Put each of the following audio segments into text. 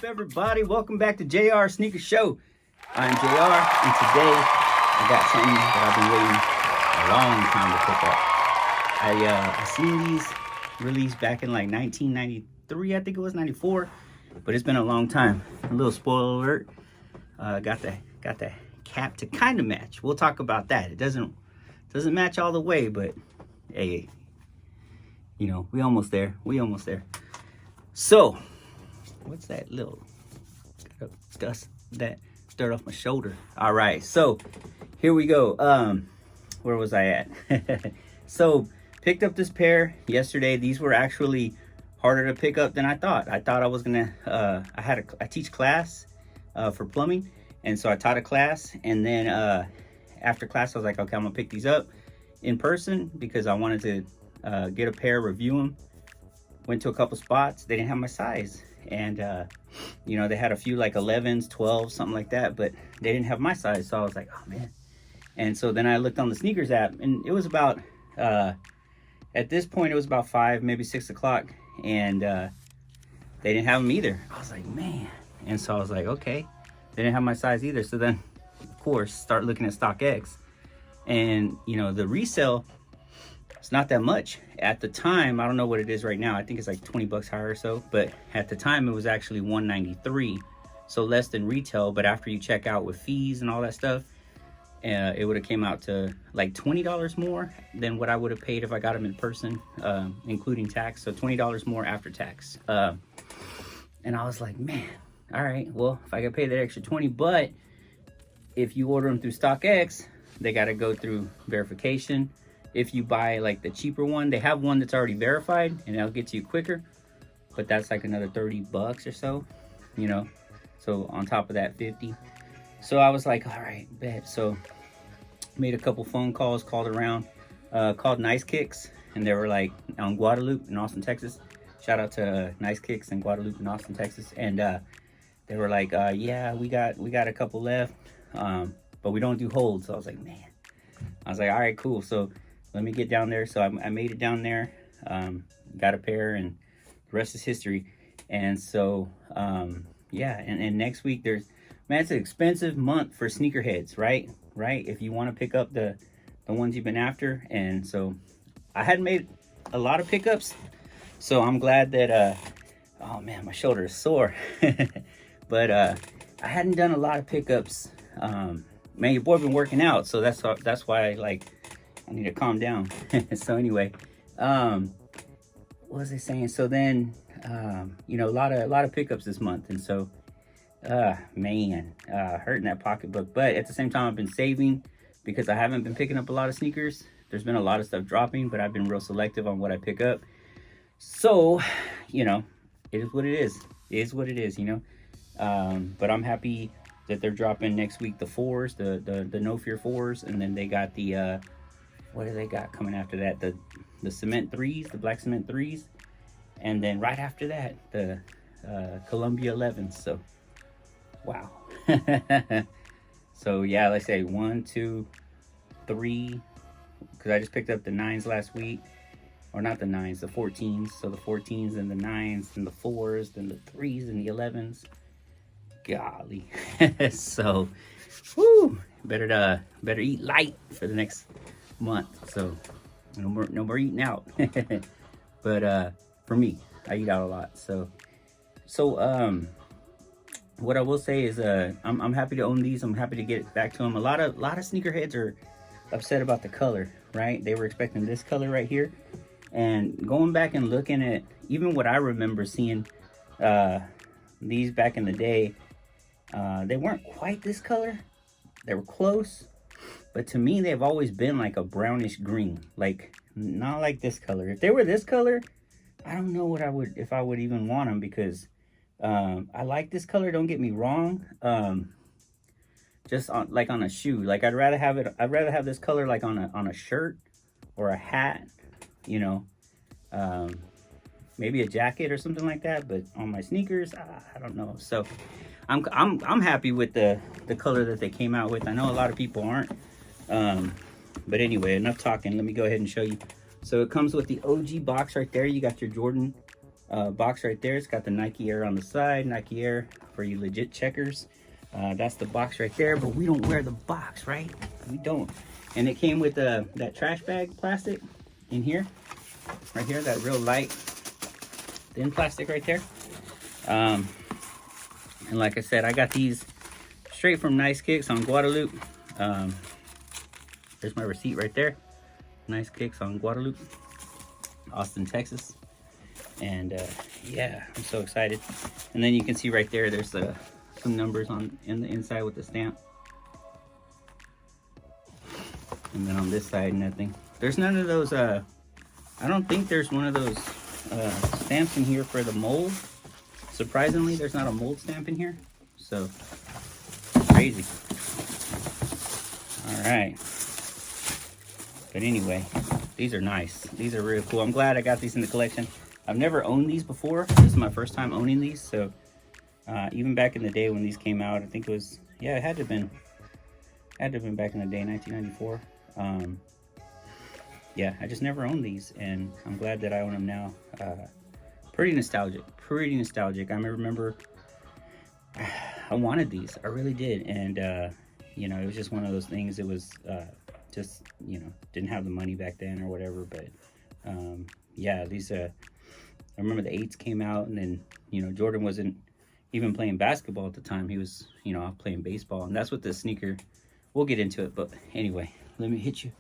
up, everybody? Welcome back to JR Sneaker Show. I'm JR, and today I got something that I've been waiting a long time to pick up. I seen these released back in like 1993, I think it was 94, but it's been a long time. A little spoiler alert. Got the cap to kind of match. We'll talk about that. It doesn't match all the way, but hey, you know, we almost there. So, what's that little dust that stirred off my shoulder? All right, so here we go. Where was I at? So, picked up this pair yesterday. These were actually harder to pick up than I thought. I thought I was gonna. I teach class for plumbing, and so I taught a class, and then after class I was like, okay, I'm gonna pick these up in person because I wanted to get a pair, review them. Went to a couple spots. They didn't have my size, and you know, they had a few like 11s, 12s, something like that, but they didn't have my size. So I was like, oh man. And so then I looked on the sneakers app, and it was about at this point it was about 5, maybe 6 o'clock, and they didn't have them either. I was like, man. And so I was like, okay, they didn't have my size either. So then of course start looking at StockX, and you know, the resale, it's not that much. At the time, I don't know what it is right now. I think it's like 20 bucks higher or so. But at the time, it was actually $193. So less than retail. But after you check out with fees and all that stuff, it would have came out to like $20 more than what I would have paid if I got them in person, including tax. So $20 more after tax. And I was like, man, all right, well, if I could pay that extra 20, but if you order them through StockX, they got to go through verification. If you buy like the cheaper one, they have one that's already verified and that'll get to you quicker, but that's like another 30 bucks or so, you know, so on top of that 50. So I was like, all right, bet. So made a couple phone calls, called around, called Nice Kicks, and they were like on Guadalupe in Austin, Texas. Shout out to Nice Kicks in Guadalupe in Austin, Texas. And they were like, yeah, we got a couple left, but we don't do holds. So I was like, man, I was like, all right, cool. So let me get down there. So I made it down there, got a pair, and the rest is history. And so, yeah, and next week man, it's an expensive month for sneakerheads, right? If you want to pick up the ones you've been after. And so I hadn't made a lot of pickups. So I'm glad that, oh man, my shoulder is sore. But I hadn't done a lot of pickups. Man, your boy been working out. So that's why I need to calm down. So anyway, what was I saying? So then, you know, a lot of pickups this month, and so, man, hurting that pocketbook. But at the same time, I've been saving because I haven't been picking up a lot of sneakers. There's been a lot of stuff dropping, but I've been real selective on what I pick up. So, you know, it is what it is. It is what it is, you know. But I'm happy that they're dropping next week the 4s, the No Fear 4s, and then they got the what do they got coming after that? The cement 3s, the black cement 3s, and then right after that the Columbia 11s. So wow. So yeah, let's say 1, 2, 3, because I just picked up the 9s last week, or not the 9s, the 14s. So the 14s and the 9s and the 4s, then the 3s and the 11s. Golly. So whoo, better eat light for the next month. So no more eating out. But for me, I eat out a lot. So what I will say is I'm happy to own these. I'm happy to get back to them. A lot of sneakerheads are upset about the color, right? They were expecting this color right here, and going back and looking at even what I remember seeing these back in the day, they weren't quite this color. They were close, but to me they've always been like a brownish green, like not like this color. If they were this color, I don't know if I would even want them, because I like this color, don't get me wrong. Just on a shoe, like I'd rather have this color like on a shirt or a hat, you know, maybe a jacket or something like that. But on my sneakers, I don't know. So I'm happy with the color that they came out with. I know a lot of people aren't, but anyway, enough talking. Let me go ahead and show you. So it comes with the OG box right there. You got your Jordan box right there. It's got the Nike Air on the side. Nike Air for you legit checkers. That's the box right there, but we don't wear the box, right? We don't. And it came with that trash bag plastic in here, right here, that real light, thin plastic right there. And like I said, I got these straight from Nice Kicks on Guadalupe. There's my receipt right there. Nice Kicks on Guadalupe, Austin, Texas. And yeah, I'm so excited. And then you can see right there, there's some numbers in the inside with the stamp. And then on this side, nothing. There's none of those, I don't think there's one of those stamps in here for the mold. Surprisingly, there's not a mold stamp in here. So, crazy. All right. But anyway, these are nice. These are really cool. I'm glad I got these in the collection. I've never owned these before. This is my first time owning these. So, even back in the day when these came out, I think it was, yeah, it had to have been back in the day, 1994. Yeah, I just never owned these, and I'm glad that I own them now. Pretty nostalgic. I remember I wanted these. I really did. And, you know, it was just one of those things. It was just, you know, didn't have the money back then or whatever. But, yeah, these, I remember the 8s came out, and then, you know, Jordan wasn't even playing basketball at the time. He was, you know, off playing baseball. And that's what the sneaker, we'll get into it. But anyway, let me hit you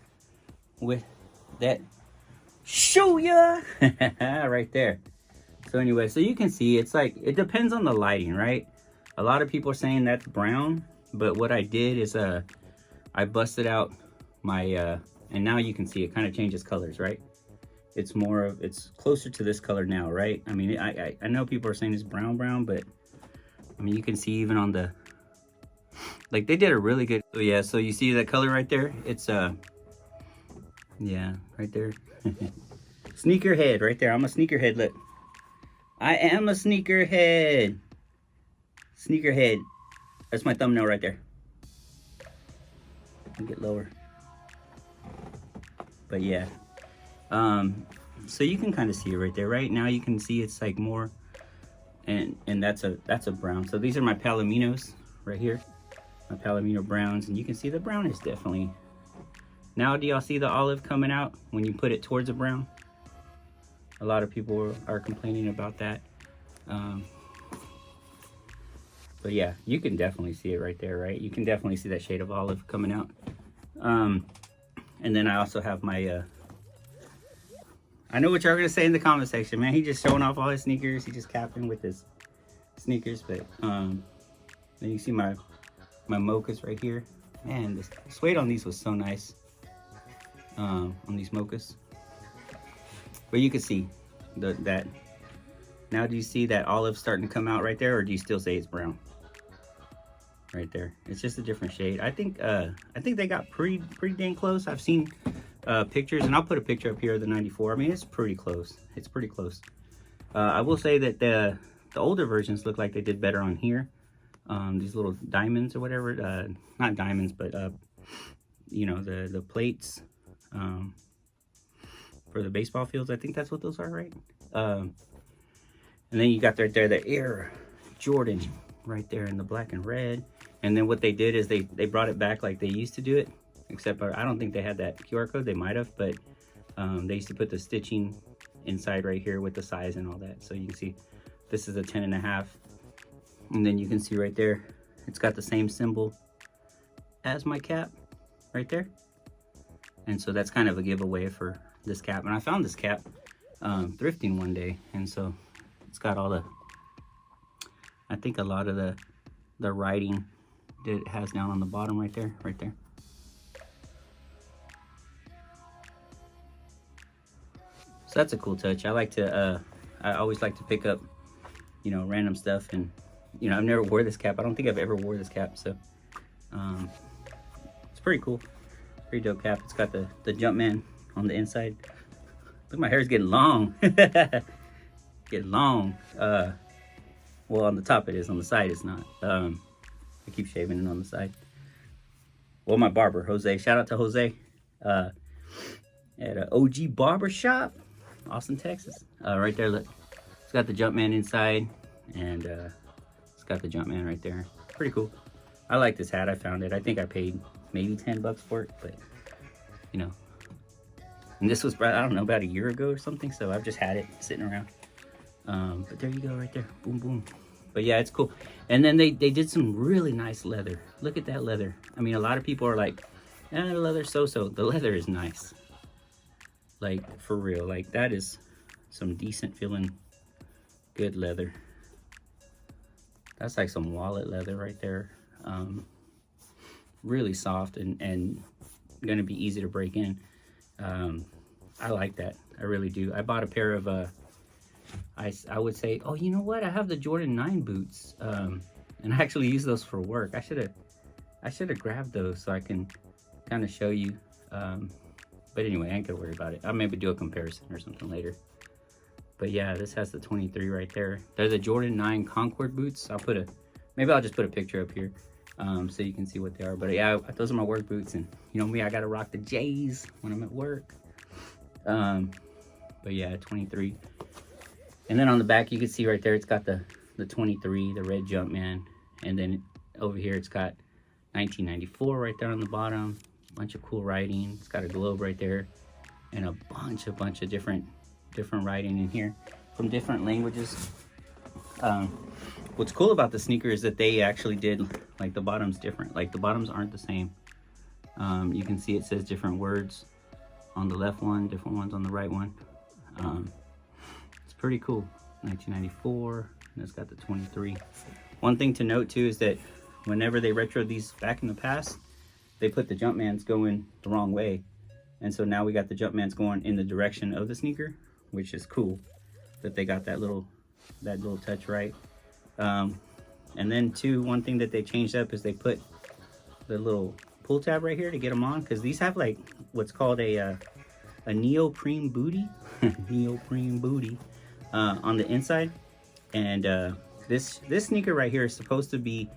with that show ya right there. So anyway, so you can see it's like, it depends on the lighting, right? A lot of people are saying that's brown, but what I did is I busted out my and now you can see it kind of changes colors, right? It's more of, it's closer to this color now, right? I mean, I know people are saying it's brown, but I mean, you can see even on the, like, they did a really good, so yeah, so you see that color right there? It's yeah, right there. Sneakerhead right there. I'm a sneakerhead, look. I am a sneakerhead. Sneakerhead. That's my thumbnail right there. I'll get lower. But yeah. So you can kind of see it right there. Right now you can see it's like more, and that's a brown. So these are my Palominos right here. My Palomino browns, and you can see the brown is definitely, now do y'all see the olive coming out when you put it towards a brown? A lot of people are complaining about that. But yeah, you can definitely see it right there, right? You can definitely see that shade of olive coming out. And then I also have my, I know what y'all are gonna say in the comment section, man. He just showing off all his sneakers. He just capping with his sneakers. But then you see my mochas right here. Man, the suede on these was so nice. On these mochas. But you can see that. Now do you see that olive starting to come out right there, or do you still say it's brown? Right there. It's just a different shade. I think they got pretty dang close. I've seen pictures, and I'll put a picture up here of the 94. I mean, it's pretty close. It's pretty close. I will say that the older versions look like they did better on here. These little diamonds or whatever. Not diamonds, but you know, the plates. For the baseball fields, I think that's what those are, right? And then you got right there the Air Jordan right there in the black and red. And then what they did is they brought it back like they used to do it, except I don't think they had that QR code. They might have, but they used to put the stitching inside right here with the size and all that. So you can see this is a 10.5, and then you can see right there it's got the same symbol as my cap right there. And so that's kind of a giveaway for this cap. And I found this cap thrifting one day, and so it's got all the, I think a lot of the writing that it has down on the bottom right there. So that's a cool touch. I like to I always like to pick up, you know, random stuff. And you know, I've never wore this cap. I don't think I've ever wore this cap, so it's pretty cool. Pretty dope cap. It's got the Jumpman on the inside. Look, my hair's getting long. Getting long. Well, on the top it is. On the side it's not. I keep shaving it on the side. Well, my barber, Jose. Shout out to Jose. At an OG Barber Shop, Austin, Texas. Right there, look. It's It's got the Jumpman inside, and it's got the Jumpman right there. Pretty cool. I like this hat. I found it. I think I paid maybe 10 bucks for it, but you know. And this was, I don't know, about a year ago or something, so I've just had it sitting around. But there you go right there. Boom, boom. But yeah, it's cool. And then they did some really nice leather. Look at that leather. I mean, a lot of people are like, the leather's so-so. The leather is nice. Like, for real. Like, that is some decent feeling good leather. That's like some wallet leather right there. Really soft and gonna be easy to break in. I like that. I really do. I bought a pair of I would say, oh, you know what? I have the Jordan 9 boots, and I actually use those for work. I should have grabbed those so I can kind of show you. But anyway, I ain't gonna worry about it. I'll maybe do a comparison or something later. But yeah, this has the 23 right there. They're the Jordan 9 Concord boots. Maybe I'll just put a picture up here so you can see what they are. But yeah, those are my work boots, and you know me, I gotta rock the J's when I'm at work. But yeah, 23. And then on the back, you can see right there, it's got the 23, the red Jumpman. And then over here, it's got 1994 right there on the bottom. Bunch of cool writing. It's got a globe right there, and a bunch of different writing in here from different languages. What's cool about the sneaker is that they actually did, like, the bottom's different. Like, the bottoms aren't the same. You can see it says different words on the left one, different ones on the right one. It's pretty cool. 1994, and it's got the 23. One thing to note too is that whenever they retroed these back in the past, they put the Jumpmans going the wrong way. And so now we got the Jumpmans going in the direction of the sneaker, which is cool that they got that little touch right. And then too, one thing that they changed up is they put the little pull tab right here to get them on, because these have like what's called a neoprene booty. Neoprene booty on the inside. And this sneaker right here is supposed to be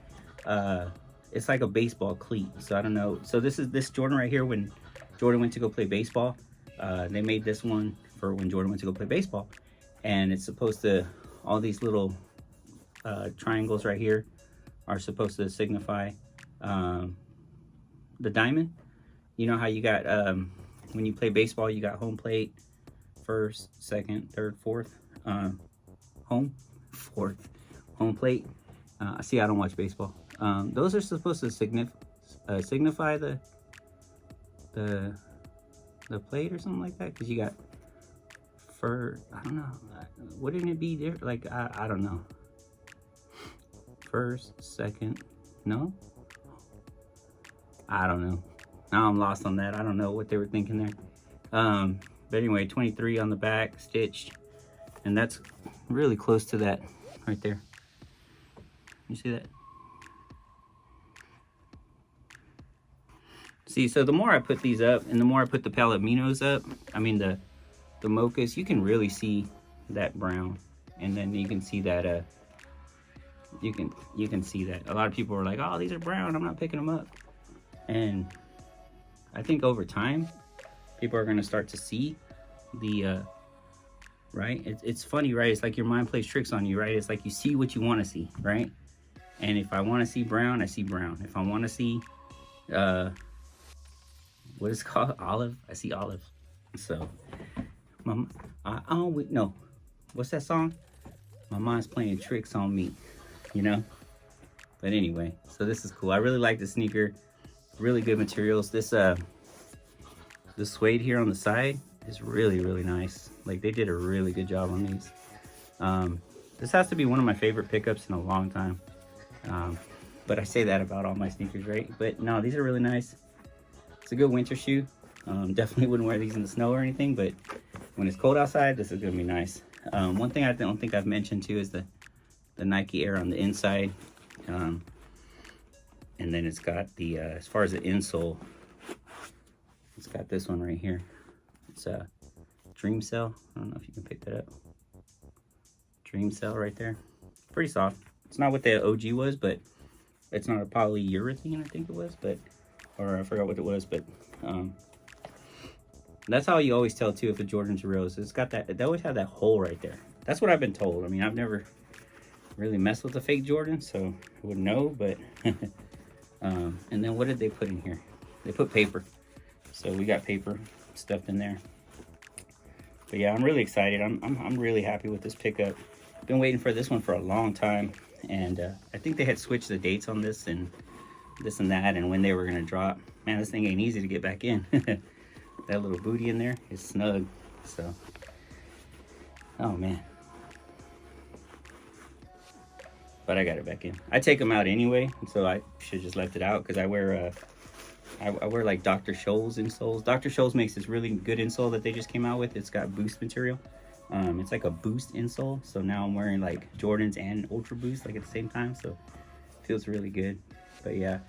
it's like a baseball cleat. So I don't know. So this Jordan right here, when Jordan went to go play baseball, they made this one for when Jordan went to go play baseball. And it's supposed to, all these little triangles right here are supposed to signify the diamond. You know how you got, when you play baseball, you got home plate, first, second, third, fourth, home plate. See, I don't watch baseball. Those are supposed to signify the plate or something like that, because you got I don't know, wouldn't it be there? Like, I don't know. First, second, no? I don't know. Now I'm lost on that. I don't know what they were thinking there. But anyway, 23 on the back, stitched. And that's really close to that right there. You see that? See, so the more I put these up and the more I put the Palominos up, I mean the mochas, you can really see that brown. And then you can see that you can see that a lot of people are like, oh, these are brown, I'm not picking them up. And I think over time people are going to start to see the right, it's funny, right? It's like your mind plays tricks on you, right? It's like you see what you want to see, right? And if I want to see brown, I see brown. If I want to see what is it called, olive, I see olive. So no, what's that song? My mind's playing tricks on me, you know. But anyway, so this is cool. I really like the sneaker. Really good materials. This suede here on the side is really, really nice. Like, they did a really good job on these. This has to be one of my favorite pickups in a long time. But I say that about all my sneakers, right? But no, these are really nice. It's a good winter shoe. Definitely wouldn't wear these in the snow or anything, but when it's cold outside, this is gonna be nice. One thing I don't think I've mentioned too is the Nike Air on the inside. And then it's got the, as far as the insole, it's got this one right here. It's a Dream Cell. I don't know if you can pick that up. Dream Cell right there. Pretty soft. It's not what the OG was, but it's not a polyurethane, I think it was, but, or I forgot what it was, but that's how you always tell too if a Jordan's real. So it's got that, they always have that hole right there. That's what I've been told. I mean, I've never really messed with the fake Jordan, so I wouldn't know, but and then what did they put in here? They put paper. So we got paper stuffed in there. But yeah, I'm really excited. I'm really happy with this pickup. Been waiting for this one for a long time, and I think they had switched the dates on this and that and when they were gonna drop. Man, this thing ain't easy to get back in. That little booty in there is snug. So, oh man. But I got it back in. I take them out anyway, so I should just left it out because I wear I wear like Dr. Scholl's insoles. Dr. Scholl's makes this really good insole that they just came out with. It's got Boost material. It's like a Boost insole. So now I'm wearing like Jordans and Ultra Boost like at the same time. So it feels really good. But yeah,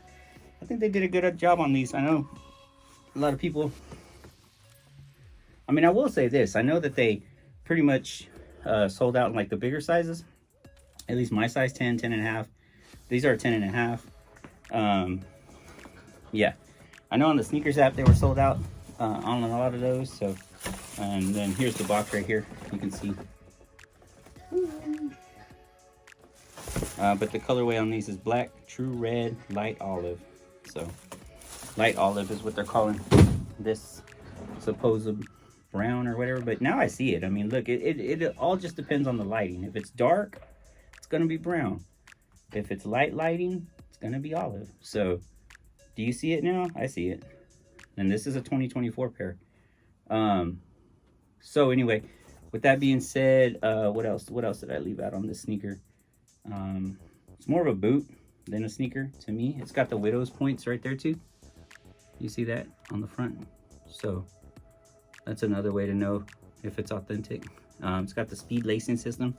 I think they did a good job on these. I know a lot of people. I mean, I will say this. I know that they pretty much sold out in like the bigger sizes. At least my size, 10, 10 and a half. These are 10 and a half. Yeah. I know on the sneakers app they were sold out on a lot of those. So, and then here's the box right here. You can see. But the colorway on these is black, true red, light olive. So, light olive is what they're calling this supposed brown or whatever. But now I see it. I mean, look, it all just depends on the lighting. If it's dark, it's gonna be brown. If it's light lighting, it's gonna be olive. So, do you see it now? I see it. And this is a 2024 pair. So anyway, with that being said, what else? What else did I leave out on this sneaker? It's more of a boot than a sneaker to me. It's got the widow's points right there too. You see that on the front? So that's another way to know if it's authentic. It's got the speed lacing system.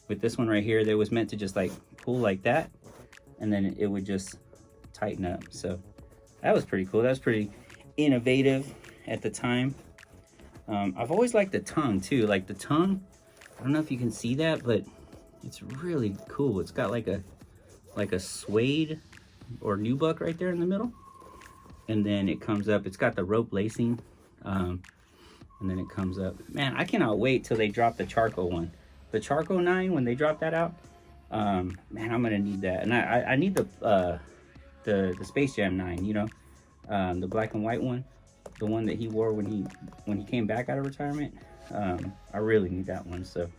With this one right here, that was meant to just like pull like that, and then it would just tighten up. So that was pretty cool. That was pretty innovative at the time. I've always liked the tongue too. Like the tongue, I don't know if you can see that, but it's really cool. It's got like a suede or nubuck right there in the middle, and then it comes up. It's got the rope lacing, and then it comes up. Man, I cannot wait till they drop the charcoal one. The Charcoal 9, when they drop that out, man, I'm gonna need that. And I need the Space Jam 9, you know, the black and white one, the one that he wore when he came back out of retirement. I really need that one. So,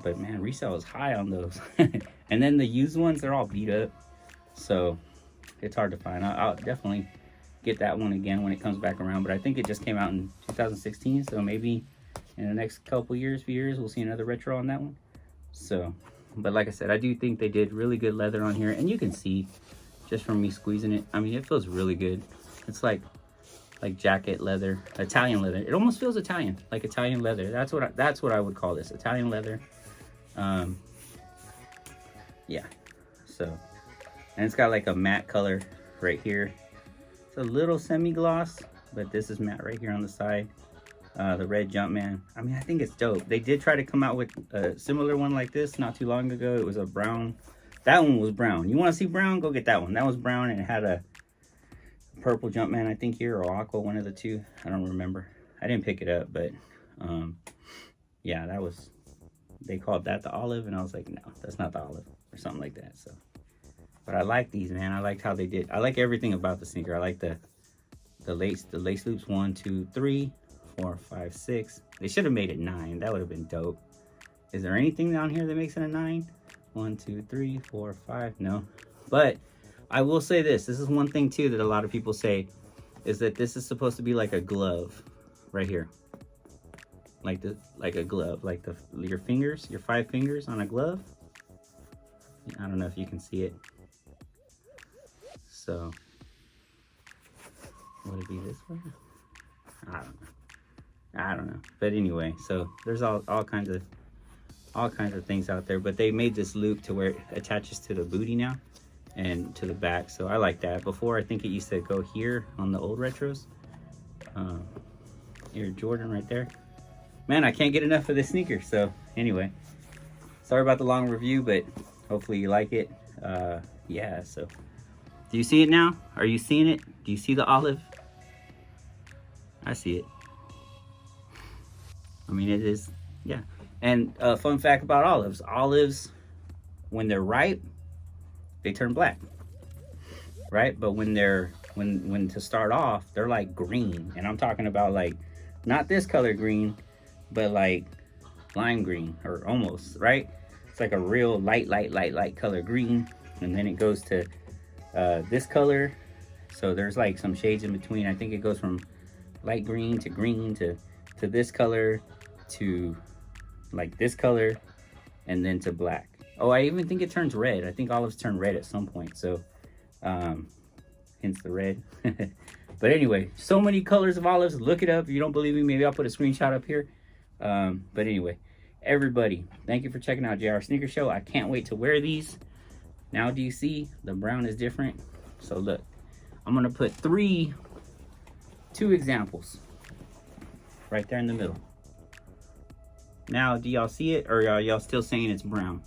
but man, resale is high on those. And then the used ones, they're all beat up, so it's hard to find. I'll definitely get that one again when it comes back around. But I think it just came out in 2016, so maybe in the next couple years, few years, we'll see another retro on that one. So, but like I said, I do think they did really good leather on here, and you can see just from me squeezing it. I mean, it feels really good. It's like jacket leather, Italian leather. It almost feels Italian, like Italian leather. That's what I would call this, Italian leather. Yeah. So, and it's got like a matte color right here. It's a little semi-gloss, but this is matte right here on the side. The red Jumpman. I mean, I think it's dope. They did try to come out with a similar one like this not too long ago. It was a brown. That one was brown. You want to see brown? Go get that one. That was brown, and it had a purple Jumpman, I think, here, or aqua, one of the two. I don't remember. I didn't pick it up, but yeah, that was, they called that the olive, and I was like, no, that's not the olive, or something like that. So, but I like these, man. I liked how they did. I like everything about the sneaker. I like the lace loops, 1, 2, 3, 4, 5, 6. They should have made it 9. That would have been dope. Is there anything down here that makes it a 9? 1, 2, 3, 4, 5. No. But I will say this. This is one thing too that a lot of people say, is that this is supposed to be like a glove right here. Like a glove, like your fingers, your 5 fingers on a glove. I don't know if you can see it. So would it be this way? I don't know. But anyway, so there's all kinds of things out there. But they made this loop to where it attaches to the booty now and to the back. So I like that. Before, I think it used to go here on the old retros. Air Jordan right there. Man, I can't get enough of this sneaker. So anyway, sorry about the long review, but hopefully you like it. Yeah, so do you see it now? Are you seeing it? Do you see the olive? I see it. I mean, it is, yeah. And fun fact about olives: olives, when they're ripe, they turn black, right? But when they're when to start off, they're like green, and I'm talking about like not this color green, but like lime green or almost, right? It's like a real light color green, and then it goes to this color. So there's like some shades in between. I think it goes from light green to this color to like this color, and then to black. Oh, I even think it turns red. I think olives turn red at some point. So hence the red. But anyway, so many colors of olives. Look it up. If you don't believe me, maybe I'll put a screenshot up here. But anyway, everybody, thank you for checking out JR Sneaker Show. I can't wait to wear these. Now do you see the brown is different? So look, I'm gonna put two examples right there in the middle. Now do y'all see it, or are y'all still saying it's brown?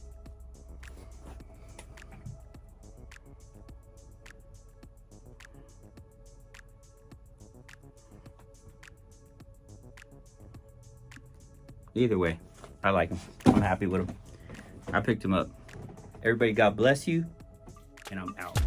Either way, I like them. I'm happy with them. I picked them up. Everybody, God bless you, and I'm out.